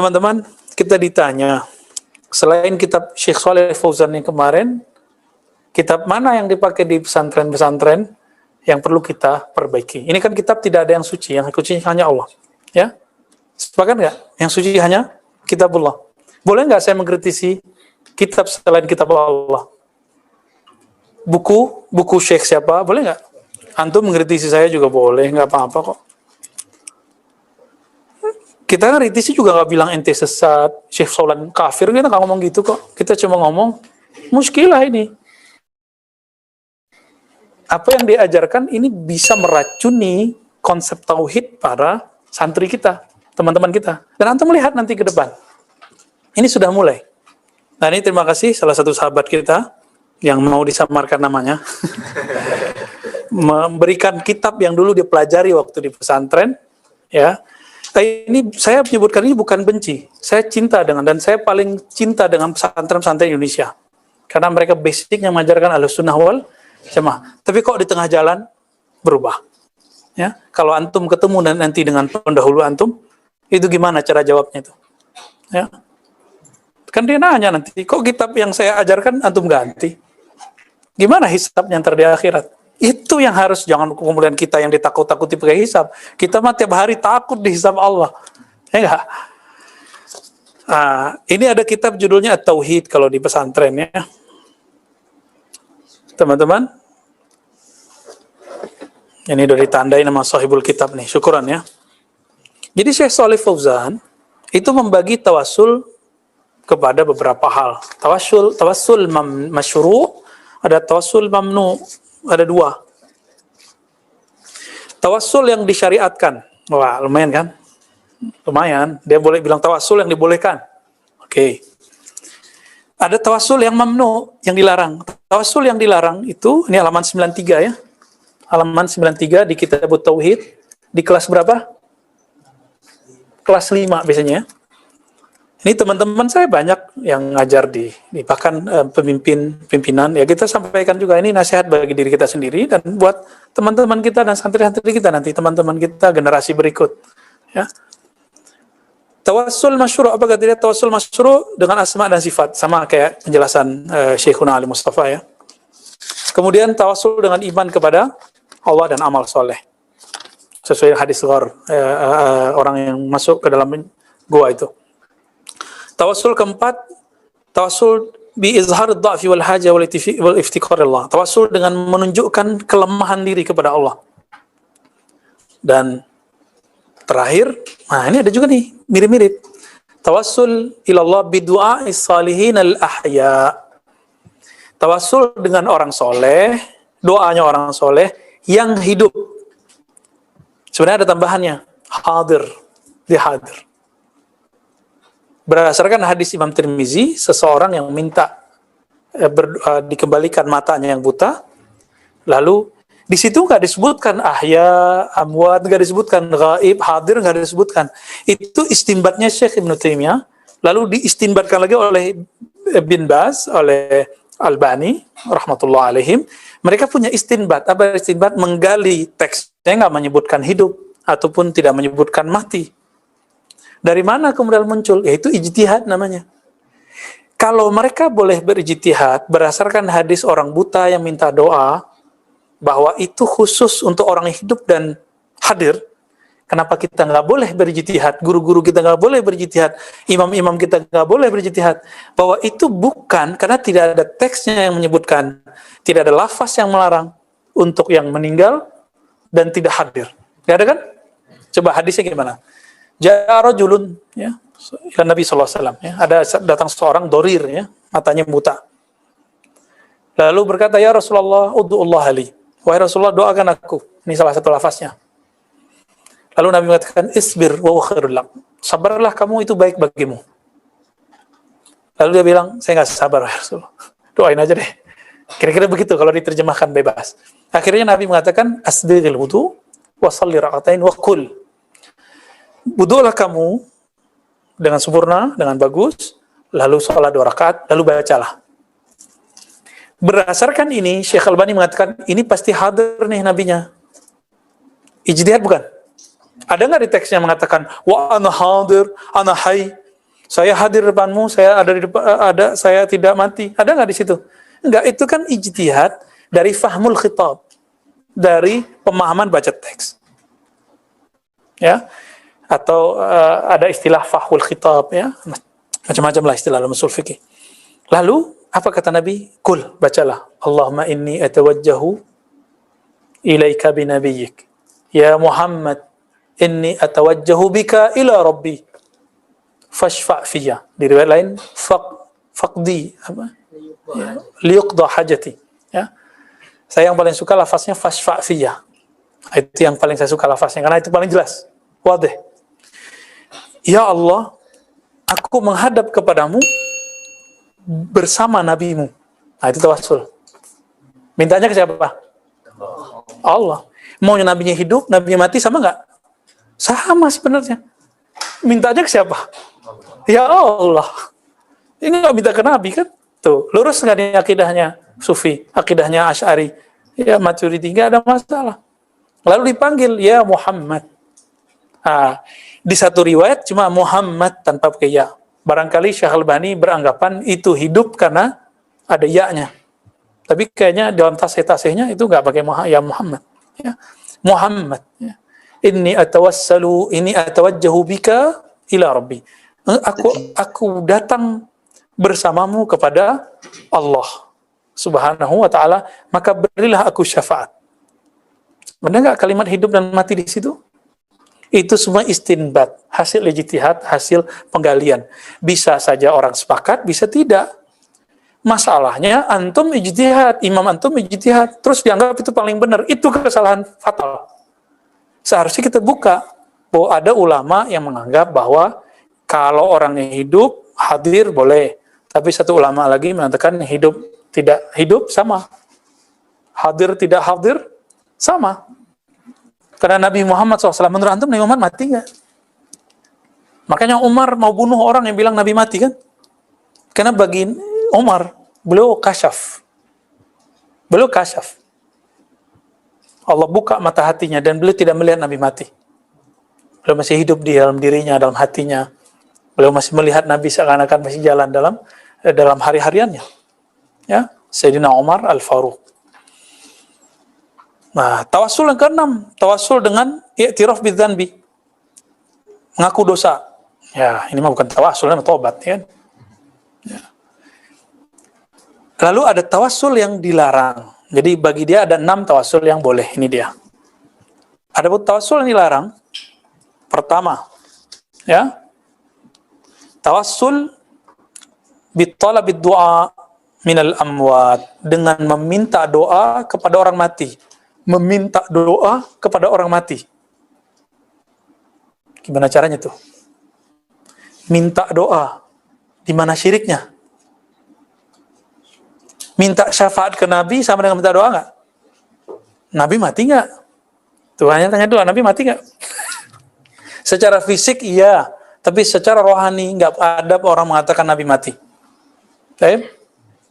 Teman-teman, kita ditanya, selain kitab Syekh Shalih Fauzan yang kemarin, kitab mana yang dipakai di pesantren-pesantren yang perlu kita perbaiki? Ini kan kitab tidak ada yang suci, yang suci hanya Allah. Ya, sepakat nggak? Yang suci hanya kitabullah. Boleh nggak saya mengkritisi kitab selain kitab Allah? Buku Syekh siapa? Boleh nggak? Antum mengkritisi saya juga boleh, nggak apa-apa kok. Kita kan kritisi juga nggak bilang ente sesat, Syekh Saulan kafir, kita nggak ngomong gitu kok. Kita cuma ngomong, muskilah ini. Apa yang diajarkan ini bisa meracuni konsep tauhid para santri kita, teman-teman kita. Dan antum melihat nanti ke depan. Ini sudah mulai. Nah ini terima kasih salah satu sahabat kita yang mau disamarkan namanya. Memberikan kitab yang dulu dipelajari waktu di pesantren. Ya. Ini saya menyebutkan ini bukan benci. Saya cinta dan saya paling cinta dengan pesantren-pesantren Indonesia. Karena mereka basicnya mengajarkan Ahlussunnah wal Jamaah. Tapi kok di tengah jalan berubah. Ya, kalau antum ketemu dan nanti dengan pendahulu antum, itu gimana cara jawabnya itu? Ya. Kan dia nanya nanti, kok kitab yang saya ajarkan antum ganti? Gimana hisabnya ntar di akhirat? Itu yang harus, jangan kemudian kita yang ditakut-takuti pakai hisab. Kita mah tiap hari takut dihisab Allah. Ya enggak? Ini ada kitab judulnya At-Tauhid kalau di pesantren ya. Teman-teman. Ini udah ditandai nama sahibul kitab nih, syukuran ya. Jadi Syekh Shalih Fauzan itu membagi tawassul kepada beberapa hal. Tawassul masyru', ada tawassul mamnu, ada dua. Tawassul yang disyariatkan. Wah, lumayan kan? Lumayan, dia boleh bilang tawassul yang dibolehkan. Oke. Ada tawassul yang mamnu, yang dilarang. Tawassul yang dilarang itu, ini halaman 93 ya. Halaman 93 di Kitab Tauhid, di kelas berapa? Kelas 5 biasanya. Ini teman-teman saya banyak yang ngajar di bahkan pimpinan, ya kita sampaikan juga ini nasihat bagi diri kita sendiri dan buat teman-teman kita dan santri-santri kita nanti, teman-teman kita generasi berikut. Ya. Tawassul masyru', apa kata dia? Tawassul masyru' dengan asma dan sifat, sama kayak penjelasan Syekhuna Ali Mustafa ya. Kemudian tawassul dengan iman kepada Allah dan amal soleh. Sesuai hadis Ghar, orang yang masuk ke dalam gua itu. Tawassul keempat, tawassul bi izhar ad-dha'fi wal haja wal iftiqar Allah. Tawassul dengan menunjukkan kelemahan diri kepada Allah. Dan terakhir, nah ini ada juga nih, mirip-mirip. Tawassul ilallah bi du'a'is salihin al-ahya. Tawassul dengan orang soleh, doanya orang soleh yang hidup. Sebenarnya ada tambahannya, hadir, dia hadir. Berdasarkan hadis Imam Tirmizi, seseorang yang minta dikembalikan matanya yang buta, lalu di situ nggak disebutkan ahya, amwat, nggak disebutkan ghaib, hadir, nggak disebutkan. Itu istinbatnya Syekh Ibnu Taimiyah, lalu diistinbatkan lagi oleh Bin Baz, oleh Albani, rahmatullah alaihim. Mereka punya istinbat. Apa istinbat? Menggali teksnya nggak menyebutkan hidup ataupun tidak menyebutkan mati. Dari mana kemudian muncul? Yaitu ijtihad namanya. Kalau mereka boleh berijtihad berdasarkan hadis orang buta yang minta doa, bahwa itu khusus untuk orang hidup dan hadir, kenapa kita nggak boleh berijtihad? Guru-guru kita nggak boleh berijtihad, imam-imam kita nggak boleh berijtihad? Bahwa itu bukan, karena tidak ada teksnya yang menyebutkan, tidak ada lafaz yang melarang untuk yang meninggal dan tidak hadir. Nggak ada kan? Coba hadisnya gimana? Ja'a rajulun, ya, Nabi SAW, ya, ada datang seorang dorir, ya, matanya buta. Lalu berkata, ya Rasulullah, ud'ullah li. Wahai Rasulullah, doakan aku. Ini salah satu lafaznya. Lalu Nabi mengatakan, isbir wa khairul lak. Sabarlah kamu, itu baik bagimu. Lalu dia bilang, saya nggak sabar, ya Rasulullah. Doain aja deh. Kira-kira begitu kalau diterjemahkan bebas. Akhirnya Nabi mengatakan, asbiril wudu, wa salli ra'atain wa kul. Wudu'lah kamu dengan sempurna, dengan bagus, lalu sholat 2 rakaat, lalu bacalah. Berdasarkan ini, Syekh Albani mengatakan, ini pasti hadir nih nabinya. Ijtihad bukan? Ada nggak di teksnya mengatakan, wa ana hadir, ana hayy, Saya hadir depanmu, saya ada di depan, saya tidak mati. Ada nggak di situ? Enggak, itu kan ijtihad dari fahmul khitab, dari pemahaman baca teks. Ya. Atau ada istilah fahul khitab, ya. Macam-macam lah istilah dalam usul fikih. Lalu apa kata Nabi? Kul, bacalah. Allahumma inni atawajjahu ilaika binabiyyik. Ya Muhammad, inni atawajjahu bika ila rabbi. Fashfa' fiyya. Di riwayat lain, faqdi apa? Ya, liyuqda hajati. Ya. Saya yang paling suka lafaznya fashfa' fiyya. Itu yang paling saya suka lafaznya karena itu paling jelas. Wadih. Ya Allah, aku menghadap kepadamu bersama nabimu. Nah, itu tawassul. Mintanya ke siapa? Allah. Maunya nabinya hidup, nabinya mati sama nggak? Sama sebenarnya. Mintanya ke siapa? Ya Allah. Ini nggak minta ke nabi kan? Tuh, lurus nggak nih akidahnya Sufi, akidahnya Asy'ari? Ya, Maturidi, nggak ada masalah. Lalu dipanggil, ya Muhammad. Di satu riwayat cuma Muhammad tanpa pakai ya. Barangkali Syekh Albani beranggapan itu hidup karena ada ya-nya. Tapi kayaknya dalam tasih-tasihnya itu nggak pakai ya Muhammad. Ya. Muhammad. Ya. Inni atawajjahu bika ila rabbi. Aku datang bersamamu kepada Allah Subhanahu wa ta'ala, maka berilah aku syafaat. Benar nggak kalimat hidup dan mati di situ? Itu semua istinbat, hasil ijtihad, hasil penggalian. Bisa saja orang sepakat, bisa tidak. Masalahnya antum ijtihad, imam antum ijtihad, terus dianggap itu paling benar. Itu kesalahan fatal. Seharusnya kita buka bahwa ada ulama yang menganggap bahwa kalau orangnya hidup, hadir boleh. Tapi satu ulama lagi mengatakan hidup tidak hidup sama. Hadir tidak hadir sama. Karena Nabi Muhammad SAW, menurut antum Nabi Muhammad mati nggak? Makanya Umar mau bunuh orang yang bilang Nabi mati kan? Karena bagi Umar, beliau kasyaf. Beliau kasyaf. Allah buka mata hatinya dan beliau tidak melihat Nabi mati. Beliau masih hidup di dalam dirinya, dalam hatinya. Beliau masih melihat Nabi seakan-akan masih jalan dalam hari-hariannya. Ya, Sayyidina Umar Al-Faruq. Nah, tawassul yang keenam, tawassul dengan i'tiraf bidzanbi. Mengaku dosa. Ya, ini mah bukan tawassul, ini tobat, ya kan? Ya. Lalu ada tawassul yang dilarang. Jadi bagi dia ada 6 tawassul yang boleh. Ini dia. Ada tawassul yang dilarang. Pertama, ya. Tawassul bitalabid du'a minal amwat, dengan meminta doa kepada orang mati. Meminta doa kepada orang mati. Gimana caranya tuh? Minta doa. Di mana syiriknya? Minta syafaat ke Nabi sama dengan minta doa nggak? Nabi mati nggak? Tuhannya tanya doa, Nabi mati nggak? Secara fisik iya, tapi secara rohani nggak ada orang mengatakan Nabi mati.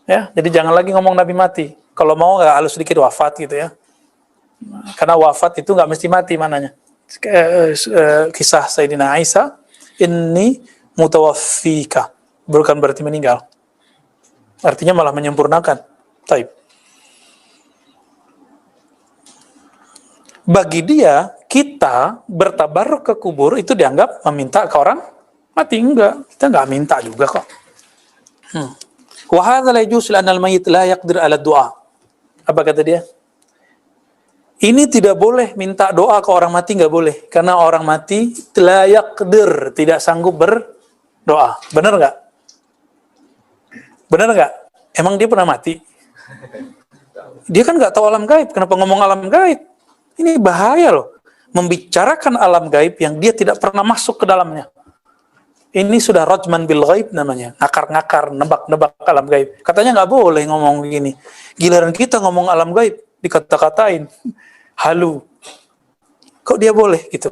Ya, jadi jangan lagi ngomong Nabi mati. Kalau mau nggak halus sedikit wafat gitu ya. Karena wafat itu nggak mesti mati mananya. Kisah Sayyidina Isa, inni mutawaffika, bukan berarti meninggal. Artinya malah menyempurnakan. Taib. Bagi dia, kita bertabarruk ke kubur itu dianggap meminta ke orang mati. Enggak, kita nggak minta juga kok. Wa hadza la yajuz lana al-mayyit la yaqdir ala du'a. Apa kata dia? Ini tidak boleh minta doa ke orang mati, nggak boleh. Karena orang mati la yaqdir, tidak sanggup berdoa. Benar nggak? Benar nggak? Emang dia pernah mati? Dia kan nggak tahu alam gaib. Kenapa ngomong alam gaib? Ini bahaya loh. Membicarakan alam gaib yang dia tidak pernah masuk ke dalamnya. Ini sudah rajman bil ghaib namanya. Ngakar-ngakar, nebak-nebak alam gaib. Katanya nggak boleh ngomong begini. Giliran kita ngomong alam gaib, dikata-katain. Halu. Kok dia boleh gitu?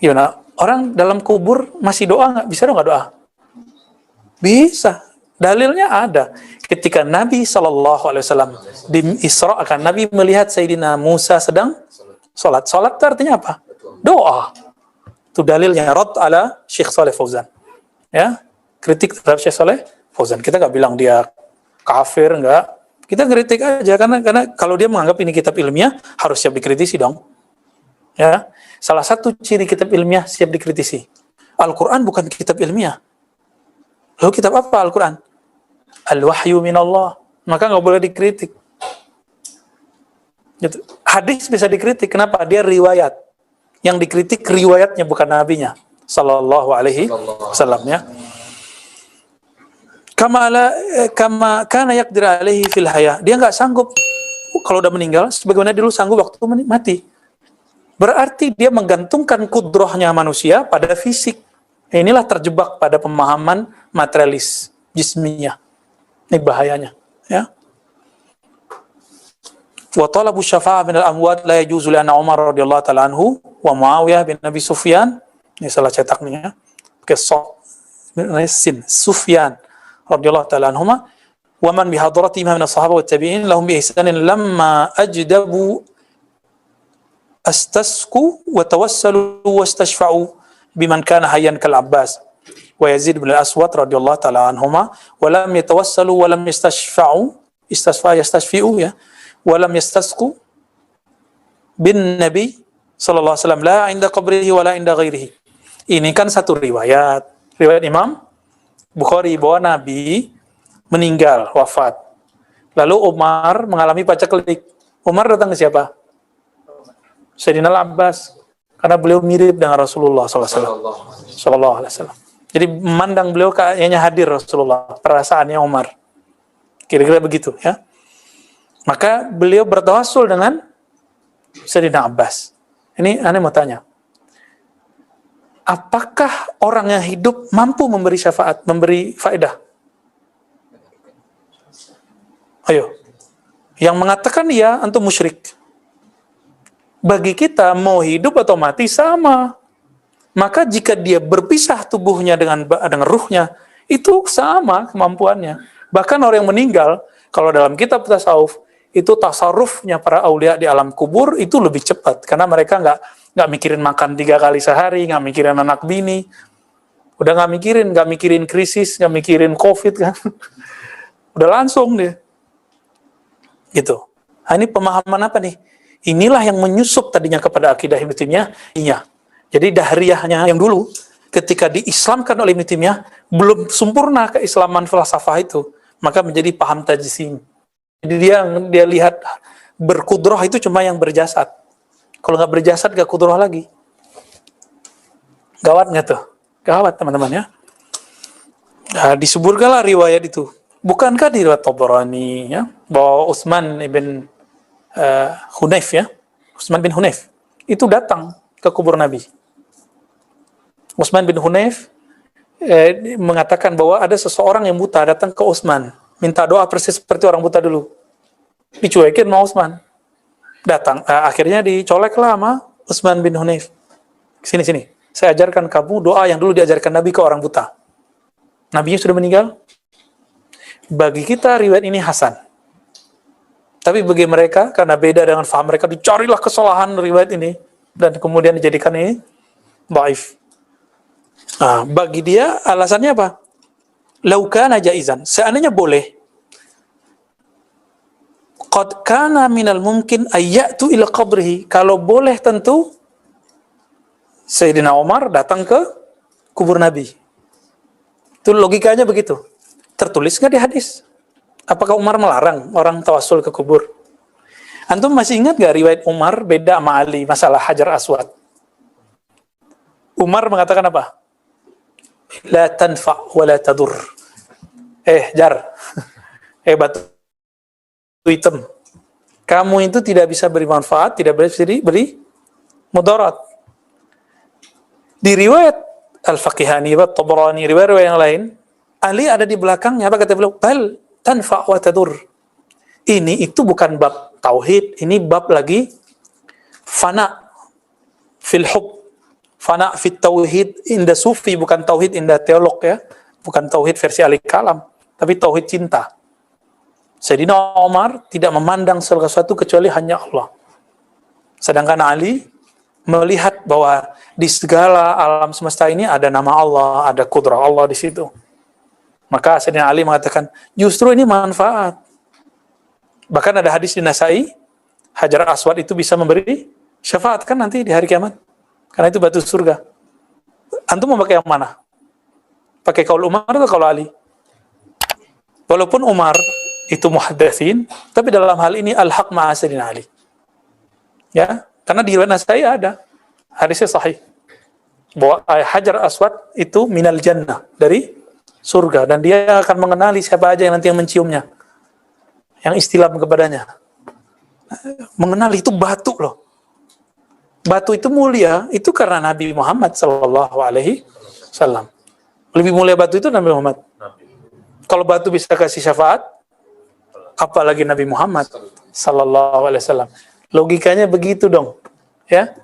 Gimana? Orang dalam kubur masih doa nggak? Bisa nggak doa? Bisa. Dalilnya ada. Ketika Nabi SAW diisra'kan, Nabi melihat Sayyidina Musa sedang sholat. Sholat itu artinya apa? Doa. Itu dalilnya Rad ala Syekh Saleh Fauzan. Ya, kritik terhadap Syekh Saleh Fauzan. Kita nggak bilang dia kafir, nggak. Kita kritik aja karena kalau dia menganggap ini kitab ilmiah harus siap dikritisi dong. Ya, salah satu ciri kitab ilmiah siap dikritisi. Al-Quran bukan kitab ilmiah. Lalu kitab apa Al-Quran? Al-Wahyu minallah. Maka nggak boleh dikritik. Gitu. Hadis bisa dikritik. Kenapa? Dia riwayat. Yang dikritik riwayatnya bukan nabinya. Sallallahu alaihi wasallam ya. Kama kana yaqdir alaihi fil haya. Dia nggak sanggup kalau udah meninggal sebagaimana dulu sanggup waktu mati. Berarti dia menggantungkan kudrohnya manusia pada fisik. Inilah terjebak pada pemahaman materialis jismiyah. Ini bahayanya, ya. Wa talabu syafa'ah minal amwat la yajuzu li anna Umar radhiyallahu ta'ala anhu wa Muawiyah bin Abi Sufyan. Ini salah cetaknya ya. Sufyan radhiyallahu ta'ala anhuma wa man bihadratihim min as-sahabah wat tabi'in lahum bi ihsanin lamma ajdabu astasku wa tawassalu wastashfa'u biman kana hayyan kal Abbas wa Yazid bin al-Aswad radhiyallahu ta'ala anhuma wa lam yatawassalu wa lam yastashfa'u ya wa lam yastasku bin Nabi sallallahu alaihi wasallam la 'inda qabrihi wa la 'inda ghairihi. Ini kan satu riwayat Imam Bukhari bahwa Nabi meninggal, wafat. Lalu Umar mengalami paceklik. Umar datang ke siapa? Sayyidina Al-Abbas. Karena beliau mirip dengan Rasulullah sallallahu alaihi wasallam. Jadi memandang beliau kayaknya hadir Rasulullah, perasaannya Umar. Kira-kira begitu ya. Maka beliau bertawassul dengan Sayyidina Abbas. Ini aneh mau tanya. Apakah orang yang hidup mampu memberi syafaat, memberi faedah? Ayo. Yang mengatakan ya, antum musyrik. Bagi kita, mau hidup atau mati sama. Maka jika dia berpisah tubuhnya dengan ruhnya, itu sama kemampuannya. Bahkan orang yang meninggal, kalau dalam kitab tasawuf, itu tasarrufnya para aulia di alam kubur, itu lebih cepat. Karena mereka nggak mikirin makan 3 kali sehari, nggak mikirin anak bini, udah nggak mikirin krisis, nggak mikirin COVID kan, udah langsung deh, gitu. Nah, ini pemahaman apa nih? Inilah yang menyusup tadinya kepada akidah Ibnu Taimiyah. Iya. Jadi dahriyahnya yang dulu, ketika diislamkan oleh Ibnu Taimiyah, belum sempurna keislaman falsafah itu, maka menjadi paham tajsim. Jadi dia lihat berkudroh itu cuma yang berjasad. Kalau nggak berjasad, nggak kudroh lagi. Gawat nggak tuh? Gawat teman-teman ya. Nah, disebutkanlah riwayat itu. Bukankah di riwayat Tabarani ya, bahwa Utsman bin Hunayf ya, Utsman bin Hunayf itu datang ke kubur Nabi. Utsman bin Hunayf mengatakan bahwa ada seseorang yang buta datang ke Utsman, minta doa persis seperti orang buta dulu. Dicuekin sama Utsman. Datang, akhirnya dicoleklah sama Utsman bin Hunayf. Sini, saya ajarkan kamu doa yang dulu diajarkan Nabi ke orang buta. Nabinya sudah meninggal. Bagi kita riwayat ini hasan. Tapi bagi mereka, karena beda dengan faham mereka, dicarilah kesalahan riwayat ini dan kemudian dijadikan ini dhaif. Nah, bagi dia alasannya apa? Lau kana jaizan, seandainya boleh. Qad kana minal mungkin ayyatu ila qabrihi. Kalau boleh tentu Sayyidina Umar datang ke kubur Nabi. Itu logikanya begitu. Tertulis nggak di hadis? Apakah Umar melarang orang tawassul ke kubur? Antum masih ingat nggak riwayat Umar beda sama Ali masalah Hajar Aswad? Umar mengatakan apa? La tanfa wa la tadur. Jar. Batu hitam. Kamu itu tidak bisa beri manfaat, tidak bisa beri mudarat. Di riwayat Al-Faqihani, Tabarani, riwayat yang lain, Ali ada di belakangnya. Apa kata beliau? Bal tanfa wa tadur. Ini itu bukan bab tauhid, ini bab lagi fana fil hub, fana fit tauhid inda sufi, bukan tauhid inda teolog ya, bukan tauhid versi Ali Kalam, tapi tauhid cinta. Sayyidina Umar tidak memandang segala sesuatu kecuali hanya Allah. Sedangkan Ali melihat bahwa di segala alam semesta ini ada nama Allah, ada kudrah Allah di situ. Maka Sayyidina Ali mengatakan, justru ini manfaat. Bahkan ada hadis di Nasai, Hajar Aswad itu bisa memberi syafaat kan nanti di hari kiamat. Karena itu batu surga. Antum mau pakai yang mana? Pakai kaul Umar atau kaul Ali? Walaupun Umar itu muhaddatsin, tapi dalam hal ini al-haq ma'a Sayyidina Ali. Ya, karena di riwayat Nasai ada hadisnya sahih bahwa Hajar Aswad itu minal jannah, dari surga, dan dia akan mengenali siapa aja yang nanti yang menciumnya, yang istilam kepadanya. Mengenali itu batu loh. Batu itu mulia itu karena Nabi Muhammad sallallahu alaihi wasallam. Lebih mulia batu itu Nabi Muhammad. Kalau batu bisa kasih syafaat, apalagi Nabi Muhammad sallallahu alaihi wasallam. Logikanya begitu dong, ya.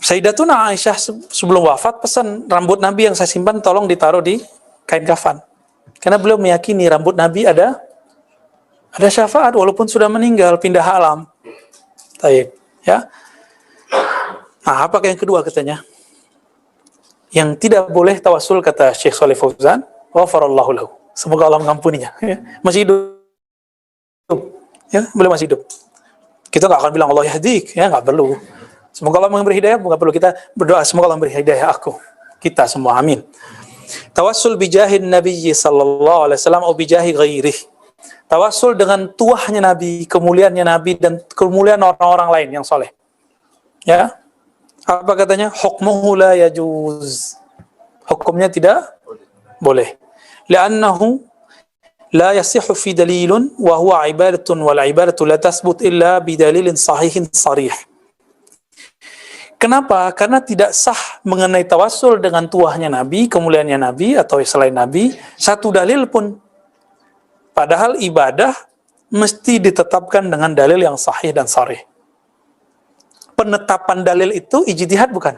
Sayyidatuna Aisyah sebelum wafat pesan rambut Nabi yang saya simpan tolong ditaruh di kain kafan. Karena beliau meyakini rambut Nabi ada syafaat walaupun sudah meninggal, pindah alam. Baik, ya. Nah, apakah yang kedua katanya? Yang tidak boleh tawasul kata Syekh Shalih Fauzan, ghafarallahu lahu. Semoga Allah mengampuninya. Ya. Masih hidup. Ya, beliau masih hidup. Kita nggak akan bilang Allah yahdik, ya nggak perlu. Semoga Allah memberi hidayah, nggak perlu kita berdoa semoga Allah memberi hidayah aku. Kita semua, amin. Tawassul bijahin Nabi sallallahu alaihi wasallam atau bijahi ghairih. Tawassul dengan tuahnya Nabi, kemuliaannya Nabi dan kemuliaan orang-orang lain yang soleh. Ya, apa katanya? Hukmuhu la yajuz. Hukumnya tidak boleh. Li'annahu la yasihhu fi dalilun wa huwa ibadatun wal ibadatu la tasbut illa bidalilin sahihin sarih. Kenapa? Karena tidak sah mengenai tawassul dengan tuahnya Nabi, kemuliaannya Nabi atau selain Nabi, satu dalil pun. Padahal ibadah mesti ditetapkan dengan dalil yang sahih dan sarih. Penetapan dalil itu ijtihad bukan?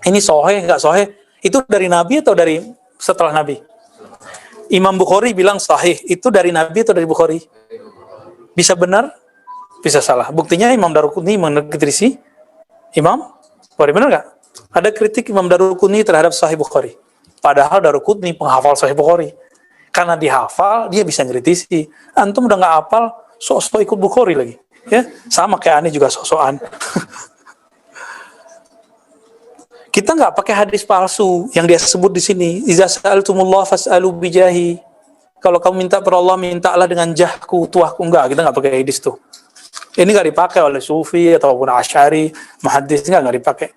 Ini sahih enggak sahih? Itu dari Nabi atau dari setelah Nabi? Imam Bukhari bilang sahih, itu dari Nabi atau dari Bukhari? Bisa benar, bisa salah. Buktinya Imam Daruqutni mengkritisi Imam Bukhari, benar nggak? Ada kritik Imam Daruqutni terhadap Sahih Bukhari. Padahal Daruqutni penghafal Sahih Bukhari. Karena dihafal, dia bisa ngkritisi. Antum udah nggak hafal, sok-sok ikut Bukhari lagi. Ya, sama kayak aneh juga sok-sokan. Kita nggak pakai hadis palsu yang dia sebut di sini. Iza sa'altumullah fas'alu bijahi. Kalau kamu minta per Allah, mintalah dengan jahku, tuahku. Enggak, kita nggak pakai hadis tuh. Ini nggak dipakai oleh Sufi ataupun Asy'ari, muhaddits nggak dipakai.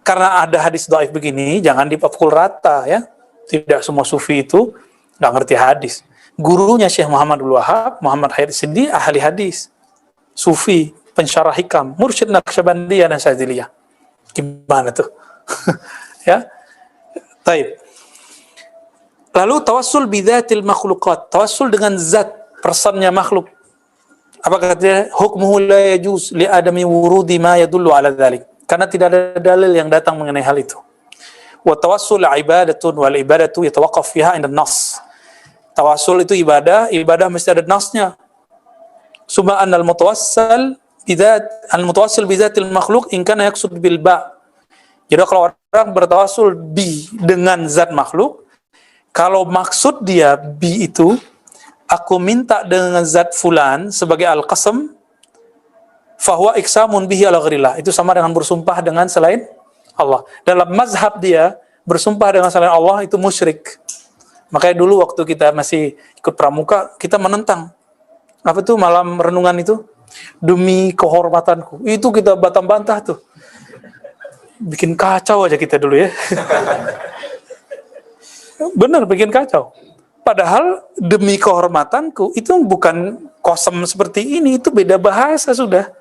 Karena ada hadis dhaif begini, jangan dipukul rata ya. Tidak semua Sufi itu nggak ngerti hadis. Gurunya Syekh Muhammad Abdul Wahab, Muhammad Khair Sindi, ahli hadis, Sufi, pensyarah hikam, mursyid Naqsyabandiyah dan Syadziliyah. Gimana tuh? Ya. Taib. Lalu tawassul bidzatil makhluqat, tawassul dengan zat personnya makhluk. Apa katanya? Hukmuhu la yajuz li adami wurudi ma yadullu ala dzalik. Karena tidak ada dalil yang datang mengenai hal itu. Wa tawassul ibadatun wal ibadatu yatawaqqaf fiha 'inda an-nass. Tawassul itu ibadah, ibadah mesti ada nasnya. Summa annal mutawassil al-mutawassil bizatil makhluk in kana yaqsud bil ba. Jadi kalau orang bertawassul bi dengan zat makhluk, kalau maksud dia bi itu aku minta dengan zat fulan sebagai al-qasam, fahuwa iksamun bihi ala ghairillah. Itu sama dengan bersumpah dengan selain Allah. Dalam mazhab dia, bersumpah dengan selain Allah itu musyrik. Makanya dulu waktu kita masih ikut pramuka, kita menentang. Apa tuh malam renungan itu? Demi kehormatanku. Itu kita bantah-bantah tuh. Bikin kacau aja kita dulu ya. Benar, bikin kacau. Padahal demi kehormatanku itu bukan kosem seperti ini, itu beda bahasa sudah.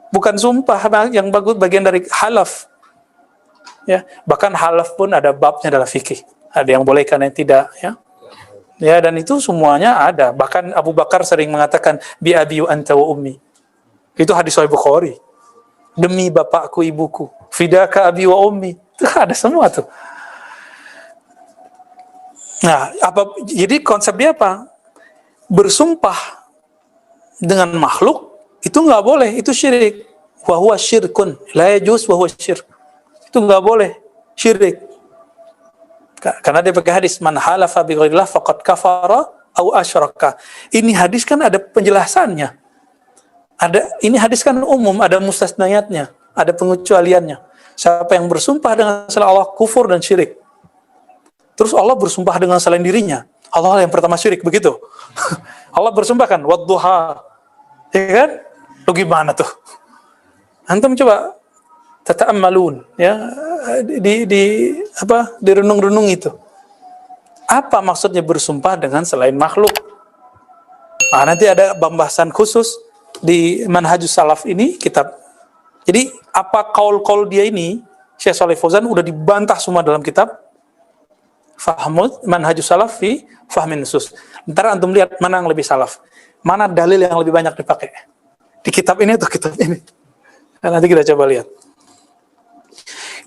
Bukan sumpah yang bagus bagian dari halaf. Ya, bahkan halaf pun ada babnya dalam fikih. Ada yang boleh kan yang tidak, ya. Ya, dan itu semuanya ada. Bahkan Abu Bakar sering mengatakan bi abi anta wa ummi. Itu hadis Sahih Bukhari. Demi bapakku ibuku, fidaka abi wa ummi. Itu ada semua tuh. Nah, jadi konsep dia apa? Bersumpah dengan makhluk Itu nggak boleh, itu syirik. Wa huwa syirkun, la yajuz wa huwa syirk. Itu nggak boleh, syirik. Karena dia pakai hadis, man halafa bi ghairillah faqad kafara au asyraka. Ini hadis kan ada penjelasannya. Ini hadis kan umum, ada mustasnayatnya, ada pengecualiannya. Siapa yang bersumpah dengan selain Allah, kufur dan syirik. Terus Allah bersumpah dengan selain dirinya. Allah yang pertama syirik, begitu. Allah bersumpah kan, wadduha. Ya kan? Lu gimana tuh? Antum coba tata'ammalun, ya, di renung-renung itu. Apa maksudnya bersumpah dengan selain makhluk? Nah, nanti ada pembahasan khusus di Manhajus Salaf ini, kitab. Jadi apa kaul-kaul dia ini, Syekh Shalih Fauzan udah dibantah semua dalam kitab Fahmul Manhajus Salaf fi Fahmin Nusus. Ntar antum lihat mana yang lebih salaf, mana dalil yang lebih banyak dipakai, di kitab ini atau kitab ini. Nah, nanti kita coba lihat.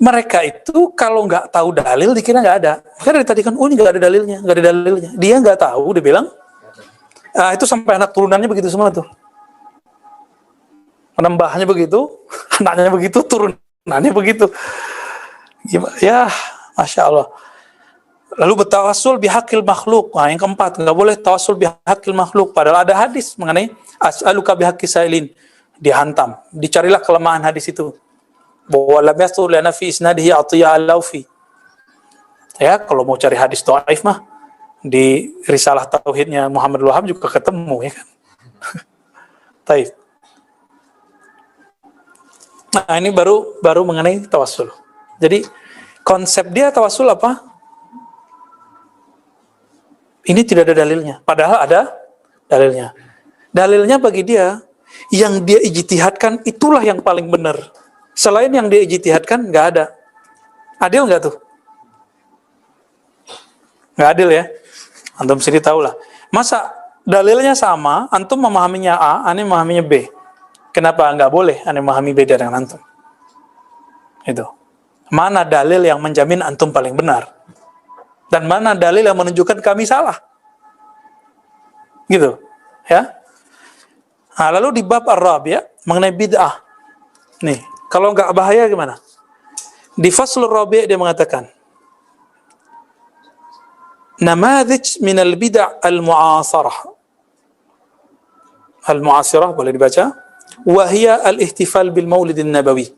Mereka itu kalau nggak tahu dalil dikira nggak ada. Makanya dari tadi kan, ini nggak ada dalilnya, nggak ada dalilnya. Dia nggak tahu, dia bilang, itu sampai anak turunannya begitu semua tuh. Menambahnya begitu, anaknya begitu, turunannya begitu. Gimana? Ya, Masya Allah. Lalu bertawassul bihaqil makhluk. Nah, yang keempat, nggak boleh tawassul bihaqil makhluk. Padahal ada hadis mengenai as'aluka bihaqqi sailin. Dihantam. Dicarilah kelemahan hadis itu. Bahwa lam yastur lana fi isnadihi Atiyah al-Laufi. Ya, kalau mau cari hadis dhaif mah di risalah tauhidnya Muhammad Wahab juga ketemu, ya kan. Taib. Nah, ini baru mengenai tawassul. Jadi konsep dia tawassul apa? Ini tidak ada dalilnya. Padahal ada dalilnya. Dalilnya bagi dia, yang dia ijtihadkan itulah yang paling benar. Selain yang dia ijtihadkan, nggak ada. Adil nggak tuh? Nggak adil ya? Antum sendiri tahu lah. Masa dalilnya sama, antum memahaminya A, aneh memahaminya B. Kenapa nggak boleh aneh memahami beda dengan antum? Itu. Mana dalil yang menjamin antum paling benar? Dan mana dalil yang menunjukkan kami salah? Gitu. Ya. Nah, lalu di bab Ar-Rabi' mengenai bid'ah. Nih, kalau nggak bahaya gimana? Di Faslur Rabi' dia mengatakan, namadhij min al-bid'ah al-mu'asarah. Al-mu'asirah boleh dibaca. Wahia al-ihtifal bil maulidin nabawi.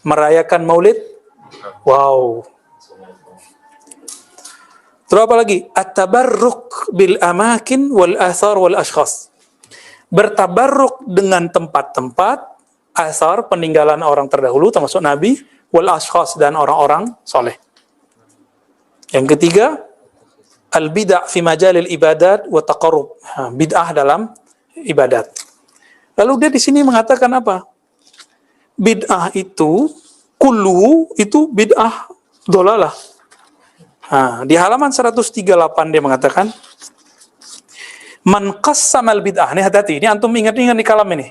Merayakan maulid. Wow. Terus apa lagi? At-tabarruk bil amakin wal athar wal ashkhas. Bertabarruk dengan tempat-tempat, asar, peninggalan orang terdahulu, termasuk Nabi, wal ashkhas, dan orang-orang soleh. Yang ketiga, al-bid'ah fi majalil ibadat wa taqarrub. Bid'ah dalam ibadat. Lalu dia di sini mengatakan apa? Bid'ah itu, kullu itu bid'ah dolalah. Di halaman 138 dia mengatakan, man qassamal bid'ah. Ini hati-hati, ini antum ingat-ingat di kalam ini.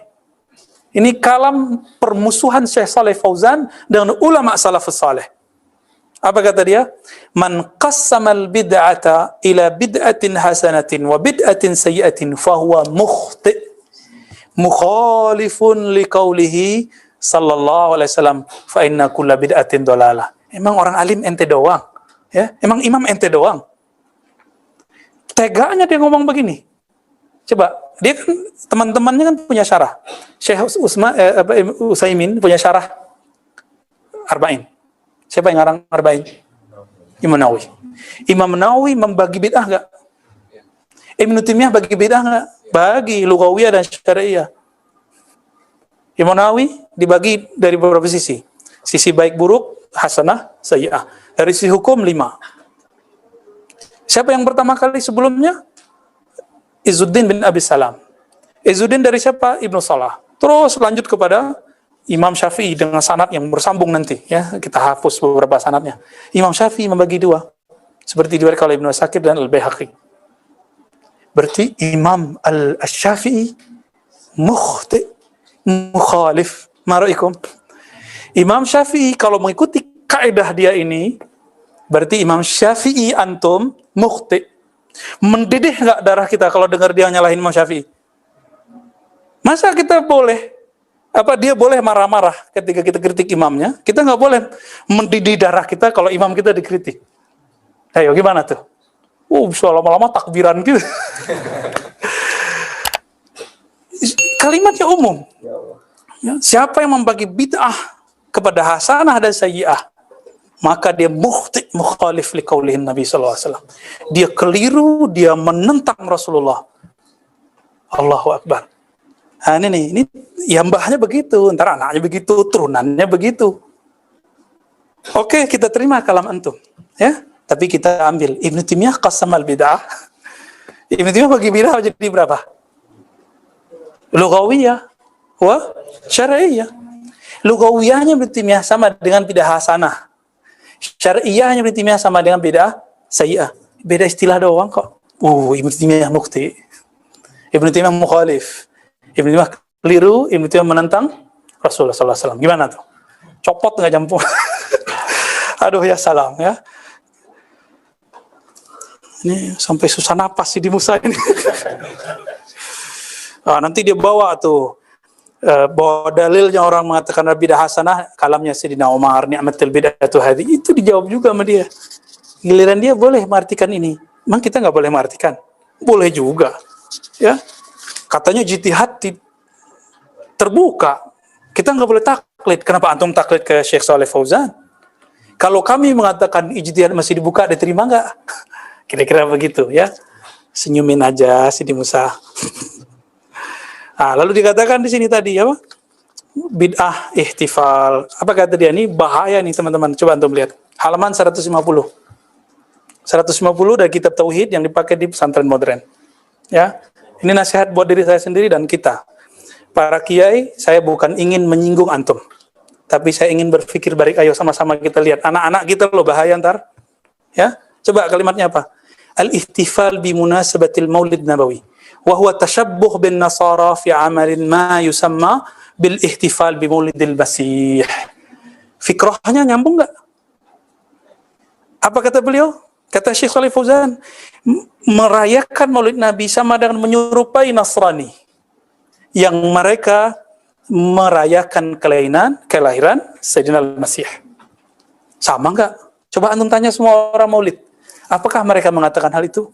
Ini kalam permusuhan Syekh Shalih Fauzan dengan ulama salafus salih. Apa kata dia? Man qassamal bid'ata ila bid'atin hasanatin wa bid'atin sayyi'atin fahuwa mukhti' mukhalifun liqaulihi sallallahu alaihi wasallam fa inna kulla bid'atin dolalah. Emang orang alim ente doang? Ya, emang imam ente doang? Tegaknya dia ngomong begini. Coba, dia kan teman-temannya kan punya syarah. Syekh Utsaimin punya syarah Arba'in. Siapa yang ngarang Arba'in? Imam Nawawi. Imam Nawawi membagi bid'ah enggak? Ibnu Taimiyah bagi bid'ah enggak? Bagi lughawiyah dan syariah. Imam Nawawi dibagi dari beberapa sisi. Sisi baik buruk, hasanah, sayyi'ah. Dari sisi hukum 5. Siapa yang pertama kali sebelumnya? Izzuddin bin Abi Salam. Izzuddin dari siapa? Ibnu Salah. Terus lanjut kepada Imam Syafi'i dengan sanad yang bersambung nanti. Ya, kita hapus beberapa sanadnya. Imam Syafi'i membagi 2. Seperti diriwayatkan oleh Ibnu Asakir dan Al-Baihaqi. Berarti Imam Al-Syafi'i mukhti, mukhalif. Maraikum. Imam Syafi'i kalau mengikuti kaidah dia ini, berarti Imam Syafi'i antum mukhti. Mendidih nggak darah kita kalau dengar dia nyalahin Imam Syafi'i? Masa kita boleh, dia boleh marah-marah ketika kita kritik imamnya, kita nggak boleh mendidih darah kita kalau imam kita dikritik. Ayo, gimana tuh? Bisa lama-lama takbiran gitu. Kalimatnya umum. Ya, siapa yang membagi bid'ah kepada hasanah dan sayyi'ah, maka dia mukhti' mukhalif liqaulihin Nabi sallallahu alaihi wasallam. Dia keliru, dia menentang Rasulullah. Allahu Akbar. Nah, ini ya mbahnya begitu, ntar anaknya begitu, turunannya begitu. Oke, kita terima kalam antum, ya. Tapi kita ambil Ibnu Taimiyah qasamal bid'ah. Ibnu Taimiyah bagi bid'ah jadi berapa? Lughawiyah wa syar'iyyah. Lughawiyahnya Ibnu Taimiyah sama dengan bid'ah hasanah. Syar'iyyahnya Ibnu Taimiyah sama dengan bid'ah sayyi'ah. Beda istilah doang kok. Ibnu Taimiyah mukhti. Ibnu Taimiyah mukhalif. Ibnu Taimiyah keliru, Ibnu Taimiyah menentang Rasulullah sallallahu alaihi wasallam. Gimana tuh? Copot enggak jampung? Aduh ya salam ya. Ini sampai susah napas sih di Musa ini. Nanti dia bawa tuh bawa dalilnya orang mengatakan bidah hasanah, kalamnya Sayyidina Umar, ni'matul bid'atu hadhi, itu dijawab juga sama dia. Giliran dia boleh mengartikan ini. Emang kita nggak boleh mengartikan? Boleh juga. Ya. Katanya jitihad terbuka. Kita nggak boleh taklid. Kenapa antum taklid ke Syekh Shalih Fauzan? Kalau kami mengatakan ijtihad masih dibuka, diterima nggak? Kira-kira begitu ya. Senyumin aja Sidi Musa. Lalu dikatakan di sini tadi apa? Bid'ah ihtifal. Apa kata dia? Ini bahaya nih teman-teman. Coba antum lihat. Halaman 150. 150 dari kitab tauhid yang dipakai di pesantren modern. Ya. Ini nasihat buat diri saya sendiri dan kita. Para kiai, saya bukan ingin menyinggung antum. Tapi saya ingin berpikir balik, ayo sama-sama kita lihat. Anak-anak kita loh bahaya ntar. Ya. Coba kalimatnya apa? Al-ihtifal bi munasabatil maulid nabawi. Wa huwa tashabbuh bin nasara fi amalin ma yusamma bil ihtifal bi maulidil masih. Fikrahnya nyambung enggak? Apa kata beliau? Kata Syekh Shalih Fauzan, merayakan maulid Nabi sama dengan menyerupai Nasrani yang mereka merayakan kelahiran Sayyidina Al-Masih. Sama enggak? Coba antum tanya semua orang maulid. Apakah mereka mengatakan hal itu?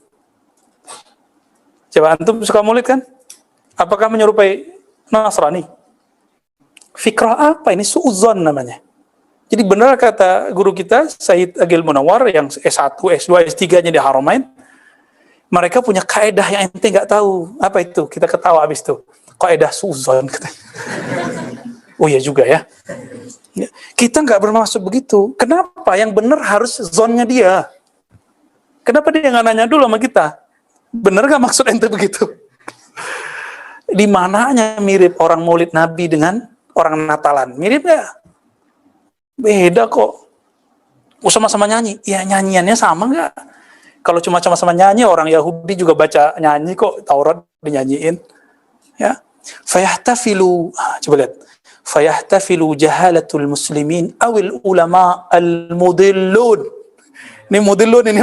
Coba antum suka maulid kan? Apakah menyerupai Nasrani? Fikrah apa ini? Su'udzon namanya. Jadi benar kata guru kita, Sayyid Agil Munawar, yang S1, S2, S3-nya di Haramain, mereka punya kaedah yang ente nggak tahu. Apa itu? Kita ketawa habis itu. Kaedah su'udzon. Oh iya juga ya. Kita nggak bermaksud begitu. Kenapa? Yang benar harus zonnya dia. Kenapa dia nggak nanya dulu sama kita? Bener nggak maksud ente begitu? Di mananya mirip orang maulid Nabi dengan orang Natalan? Mirip nggak? Beda kok. Sama-sama nyanyi. Ya nyanyiannya sama nggak? Kalau cuma sama-sama nyanyi, orang Yahudi juga baca nyanyi kok. Taurat dinyanyiin. Ya. Fayahtafilu. Coba lihat. Fayahtafilu jahalatul muslimin awil ulama al-mudillun. Ini mudillun ini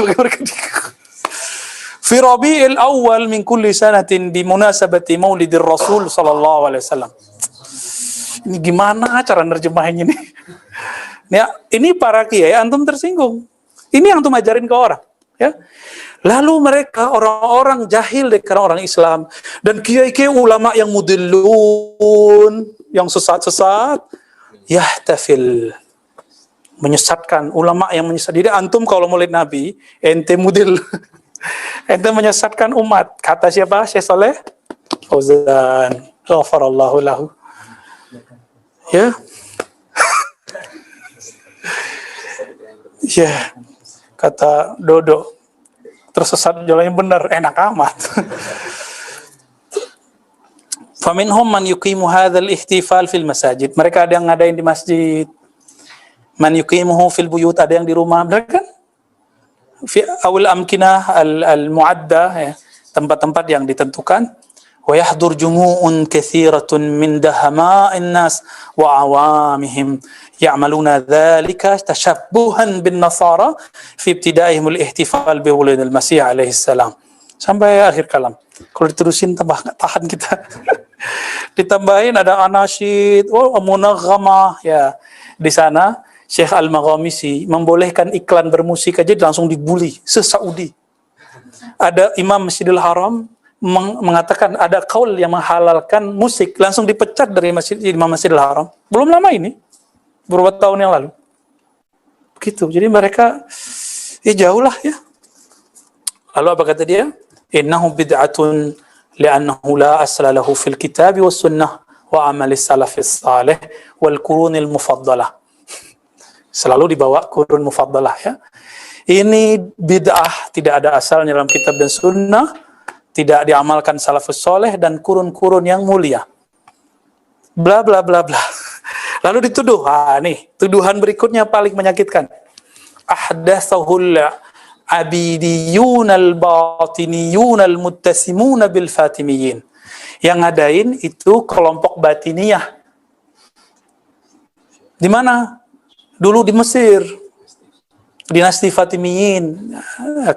fi Rabi'il awal min kulli sanatin bi munasabati maulidir Rasul sallallahu alaihi wasallam. Ini gimana cara nerjemahin ini? Ya, ini para kiai antum tersinggung. Ini yang antum ajarin ke orang, ya. Lalu mereka orang-orang jahil karena orang Islam dan kiai-kiai ulama yang mudillun, yang sesat-sesat, yahtafil, menyesatkan ulama yang menyesat. Jadi antum kalau maulid Nabi, ente mudil, ente menyesatkan umat. Kata siapa? Syekh Shalih Fauzan, ghafarallahu lahu. Ya. Ya. Kata Dodo, tersesat jalan yang benar, enak amat. Faminhum man yuqimu hadzal ihtifal fil masajid. Mereka ada yang ngadain di masjid. Man yuqimuhu fil buyut, ada yang di rumah. Benar kan? Fi awal amkinah al-mu'adda, ya, tempat-tempat yang ditentukan. Wa yahdur jumu'un katsiratun min dahama'in nas wa awamihim ya'maluna dzalika tashabbuhan bin nasara fi ibtida'ihim al-ihtifal bi wuludil masih alaihi salam. Sampai akhir kalam. Kalau diterusin tambah enggak tahan kita. Ditambahin ada anasyid, munaghamah ya. Di sana Syekh Al-Maghamisi membolehkan iklan bermusik aja langsung dibully se-Saudi. Ada Imam Masjidil Haram mengatakan ada kaul yang menghalalkan musik, langsung dipecat dari Imam Masjidil Haram. Belum lama ini, beberapa tahun yang lalu. Begitu. Jadi mereka jauh lah ya. Lalu apa kata dia? Innahu bid'atun li'annahu la asla lahu fil kitab was sunnah wa amali salafis salih wal qurunil mufaddalah. Selalu dibawa kurun mufaddalah ya. Ini bid'ah, tidak ada asalnya dalam kitab dan sunnah, tidak diamalkan salafus soleh dan kurun-kurun yang mulia. Bla bla bla bla. Lalu dituduh. Nih, tuduhan berikutnya paling menyakitkan. Ahdatsahul abidiyun al-batiniyun al-muttasimun bil fatimiyin. Yang ngadain itu kelompok batiniyah. Di mana? Dulu di Mesir. Dinasti Fatimiyin,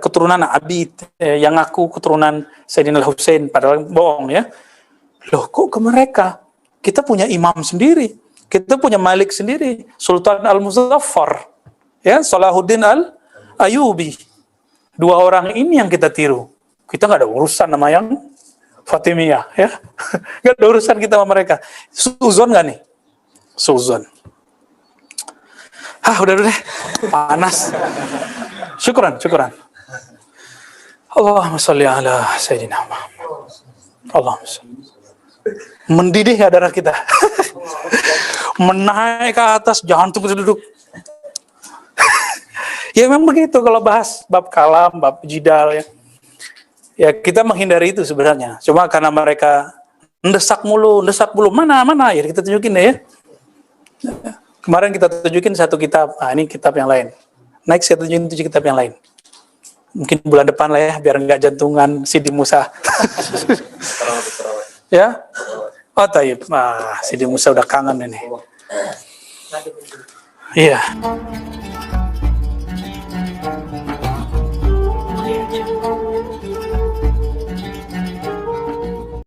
keturunan Abid, yang ngaku keturunan Sayyidina Al-Husain, padahal bohong ya. Loh, kok ke mereka? Kita punya imam sendiri, kita punya malik sendiri, Sultan Al-Muzaffar, ya, Salahuddin Al-Ayubi. Dua orang ini yang kita tiru. Kita nggak ada urusan sama yang Fatimiyah, ya. Nggak ada urusan kita sama mereka. Suzon nggak nih? Suzon. Udah deh, panas. Syukuran. Allahumma sholli ala Sayyidina Muhammad. Allahumma sholli. Mendidih ya darah kita. Menaik ke atas, jantung duduk. Ya memang begitu kalau bahas bab kalam, bab jidal ya. Ya kita menghindari itu sebenarnya. Cuma karena mereka mendesak mulu. Mana ya kita tunjukin deh ya. Kemarin kita tunjukin satu kitab, ini kitab yang lain. Next kita tunjukin 7 kitab yang lain. Mungkin bulan depan lah ya, biar nggak jantungan Sidi Musa. Ya? Oh taib, Sidi Musa udah kangen ini. Iya.